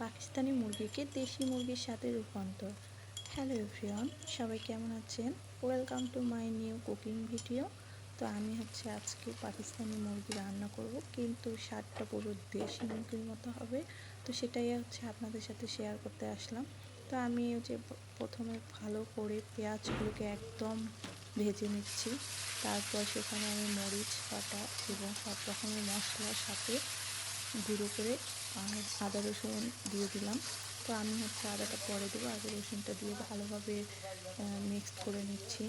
পাকিস্তানি মুরগিকে দেশি মুরগির সাথে রূপান্তর। হ্যালো এভরিওয়ান, সবাই কেমন আছেন? Welcome to my new cooking video. তো আমি আজকে পাকিস্তানি মুরগি রান্না করব, কিন্তু স্বাদটা পুরো দেশি মুরগির মতো হবে। তো সেটাই আপনাদের সাথে শেয়ার করতে আসলাম। তো আমি প্রথমে ভালো করে পেঁয়াজগুলোকে একদম ভেজে নিচ্ছি। তারপর সেখানে আমি মরিচ বাটা এবং সব রকমের মশলার সাথে গুঁড়ো করে আদা রসুন দিয়ে দিলাম। তো আমি আদাটা পরে দেবো, আদা রসুনটা দিয়ে ভালোভাবে মিক্সড করে নিচ্ছি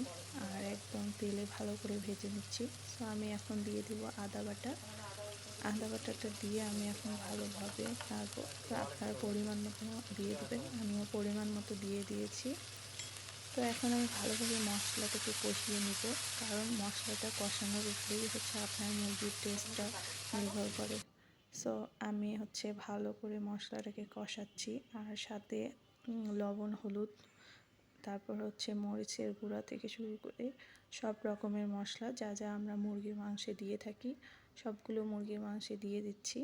আর একদম তেলে ভালো করে ভেজে নিচ্ছি। তো আমি এখন দিয়ে দিব আদা বাটাটা দিয়ে আমি এখন ভালোভাবে, তারপর আপনারা পরিমাণ মতো দিয়ে দেবেন, আমিও পরিমাণ মতো দিয়ে দিয়েছি। তো এখন আমি ভালোভাবে মশলাটাকে কষিয়ে নিব, কারণ মশলাটা কষানোর উপরেই আপনার মুরগির টেস্টটা নির্ভর করে। সো আমি ভালো করে মশলাটাকে কষাচ্ছি, আর সাথে লবণ, হলুদ, তারপর মরিচের গুঁড়া থেকে শুরু করে সব রকমের মশলা যা যা আমরা মুরগির মাংসে দিয়ে থাকি সবগুলো মুরগির মাংসে দিয়ে দিচ্ছি।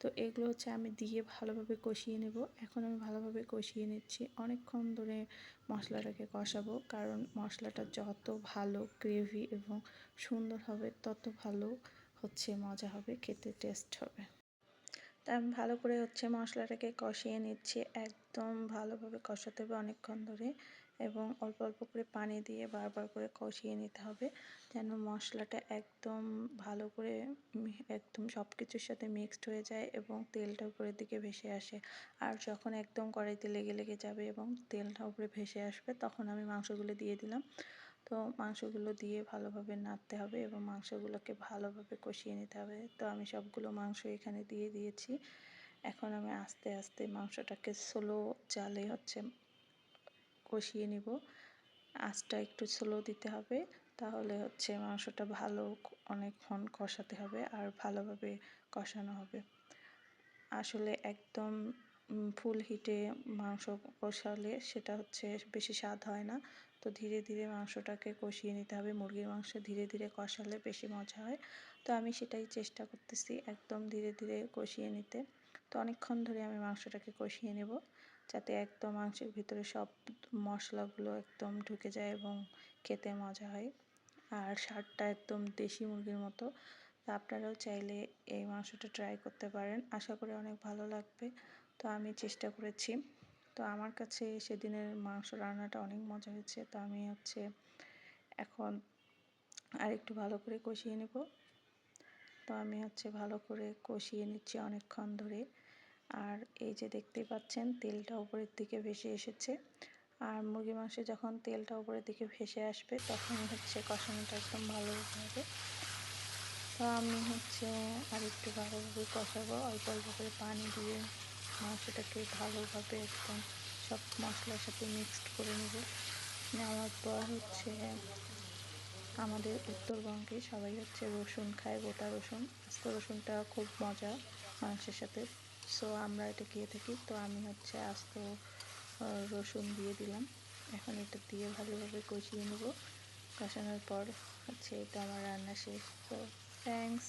তো এগুলো আমি দিয়ে ভালোভাবে কষিয়ে নেব। এখন আমি ভালোভাবে কষিয়ে নিচ্ছি, অনেকক্ষণ ধরে মশলাটাকে কষাবো, কারণ মশলাটা যত ভালো গ্রেভি এবং সুন্দর হবে তত ভালো মজা হবে, খেতে টেস্ট হবে। তা আমি ভালো করে মশলাটাকে কষিয়ে নিচ্ছি, একদম ভালোভাবে কষাতে হবে অনেকক্ষণ ধরে, এবং অল্প অল্প করে পানি দিয়ে বারবার করে কষিয়ে নিতে হবে, যেন মশলাটা একদম ভালো করে একদম সব কিছুর সাথে মিক্সড হয়ে যায় এবং তেলটা উপরের দিকে ভেসে আসে। আর যখন একদম কড়াইতে লেগে লেগে যাবে এবং তেলটা উপরে ভেসে আসবে, তখন আমি মাংসগুলো দিয়ে দিলাম। তো মাংসগুলো দিয়ে ভালোভাবে নাড়তে হবে এবং মাংসগুলোকে ভালোভাবে কষিয়ে নিতে হবে। তো আমি সবগুলো মাংস এখানে দিয়ে দিয়েছি। এখন আমি আস্তে আস্তে মাংসটাকে স্লো জালে কষিয়ে নিব। আঁচটা একটু স্লো দিতে হবে, তাহলে মাংসটা ভালো অনেকক্ষণ কষাতে হবে আর ভালোভাবে কষানো হবে। আসলে একদম ফুল হিটে মাংস কষালে সেটা বেশি স্বাদ হয় না। তো ধীরে ধীরে মাংসটাকে কষিয়ে নিতে হবে, মুরগির মাংস ধীরে ধীরে কষালে বেশি মজা হয়। তো আমি সেটাই চেষ্টা করতেছি, একদম ধীরে ধীরে কষিয়ে নিতে। তো অনেকক্ষণ ধরে আমি মাংসটাকে কষিয়ে নেব, যাতে একদম মাংসের ভিতরে সব মশলাগুলো একদম ঢুকে যায় এবং খেতে মজা হয়, আর স্বাদটা একদম দেশি মুরগির মতো। তো আপনারাও চাইলে এই মাংসটা ট্রাই করতে পারেন, আশা করি অনেক ভালো লাগবে। তো আমি চেষ্টা করেছি। তো আমার কাছে সেদিনের মাংস রান্নাটা অনেক মজা হয়েছে। তো আমি এখন আর একটু ভালো করে কষিয়ে নেব। তো আমি ভালো করে কষিয়ে নিচ্ছি অনেকক্ষণ ধরে, আর এই যে দেখতেই পাচ্ছেন তেলটা উপরের দিকে ভেসে এসেছে। আর মুরগির মাংসে যখন তেলটা উপরের দিকে ভেসে আসবে, তখনই কষানোটা একদম ভালো হবে। তো আমি আর একটু ভালোভাবে কষাবো, অল্প অল্প করে পানি দিয়ে মাংসটাকে ভালোভাবে একদম সব মশলার সাথে মিক্সড করে নেব। নেওয়ার পর আমাদের উত্তরবঙ্গে সবাই রসুন খায়, গোটা রসুন, আস্ত রসুনটা খুব মজা মাংসের সাথে। সো আমরা এটা খেয়ে থাকি। তো আমি আস্ত রসুন দিয়ে দিলাম। এখন এটা দিয়ে ভালোভাবে কষিয়ে নেব। কষানোর পর এটা আমার রান্না শেষ। তো থ্যাংকস।